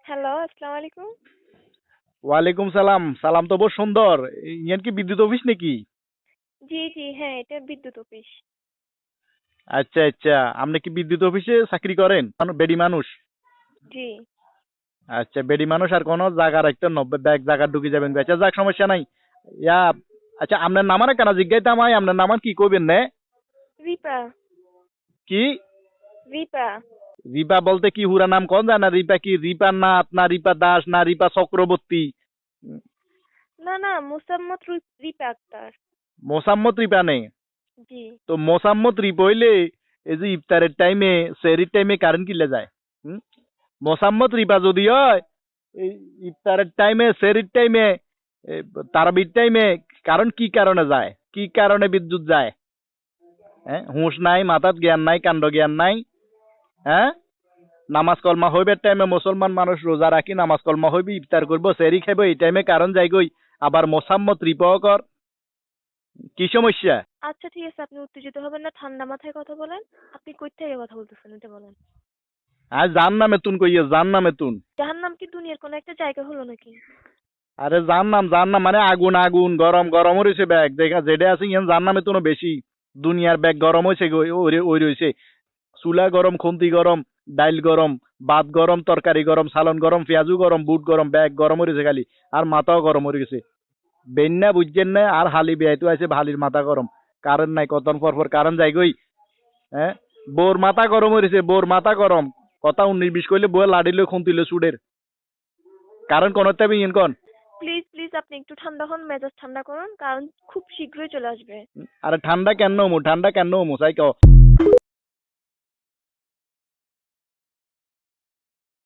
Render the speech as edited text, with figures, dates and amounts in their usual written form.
Hello, আসসালামু আলাইকুম। ওয়ালাইকুম সালাম। সালাম তো বহু সুন্দর। ইয়ান কি বিদ্যুৎ অফিস নাকি? জি, জি, হ্যাঁ, এটা বিদ্যুৎ অফিস। আচ্ছা আচ্ছা, আপনি কি বিদ্যুৎ অফিসে চাকরি করেন? বেডি মানুষ। জি। আচ্ছা, বেডি মানুষ আর কোনো জায়গা রাখতে 90 ব্যাগ জায়গা ঢুকে যাবেন। আচ্ছা যাক, সমস্যা নাই। ইয়া, আচ্ছা আপনার নামার কেন জিজ্ঞাইতাম হয়, আপনার নামান কি কইবেন নে? রিপা, কি? রিপা। রিপা বলতে কি হুরা নাম কোন যায় না? রিপা কি রিপা নাথ না রিপা দাস না রিপা চক্রবর্তী? না, না, মোসাম্মত রিপা আক্তার। মোসাম্মত রিপা নেই। জি। তো মোসাম্মত রিপা হইলে এই যে ইফতারের টাইমে সেহরির টাইমে কারেন্ট কিলে যায়। হুম? মোসাম্মত রিপা যদি হয়, এই ইফতারের টাইমে সেহরির টাইমে তারাবির টাইমে কারণ কি কারণে যায়, কি কারণে বিদ্যুৎ যায়? হ্যাঁ, হুঁশ নাই, মাথাত জ্ঞান নাই, কাণ্ড জ্ঞান নাই। হ্যাঁ, নামাজ কলমা হইবার টাইমে মুসলমান মানুষ রোজা রাখি নামাজ কলমা হইবি ইফতার করবো সেহরি খাইব, এই টাইমে কারণ যাই গই, আবার মোসাম্মত রিপাও কর। কি সমস্যা? আচ্ছা, ঠিক আছে, আপনি উত্তেজিত হবেন না, ঠান্ডা মাথায় কথা বলেন। আপনি কই থেকে কথা বলতেছেন এটা বলেন। আর জান নামে তুন কইয়ে জান নামে তুন। জাহান্নাম কি দুনিয়ার কোনো একটা জায়গা হলো নাকি? আরে জান নাম মানে আগুন আগুন গরম গরম রয়েছে ব্যাগ দেখা যেটা আছে ইয়ান জান নামে তো বেশি। দুনিয়ার ব্যাগ গরম হয়েছে ওই রয়েছে। চুলা গরম, খুন্তি গরম, ডাইল গরম, ভাত গরম, তরকারি গরম, সালন গরম, পেঁয়াজু গরম, বুট গরম, ব্যাগ গরম হয়েছে খালি। আর মাথাও গরম হয়ে গেছে। বেন্যা বুঝছেন না, আর হালি বেয়াইতো আছে হালির মাথা গরম। কারেন্ট নাই, কতন পর কারেন্ট যাই গই। হ্যাঁ, বোর মাথা গরম হয়েছে, বোর মাথা গরম। কথা 19-20 কইলে বউয়ে লাড়িলে খুন্তিলে চুডের। কারেন্ট কোন তেমন ইন কোন। প্লিজ, প্লিজ, আপনি একটু ঠান্ডা হন, মেজাজ ঠান্ডা করুন, কারণ খুব শীঘ্রই চলে আসবে। আরে ঠান্ডা কেন হমু, ঠান্ডা কেন হমু চাই কও।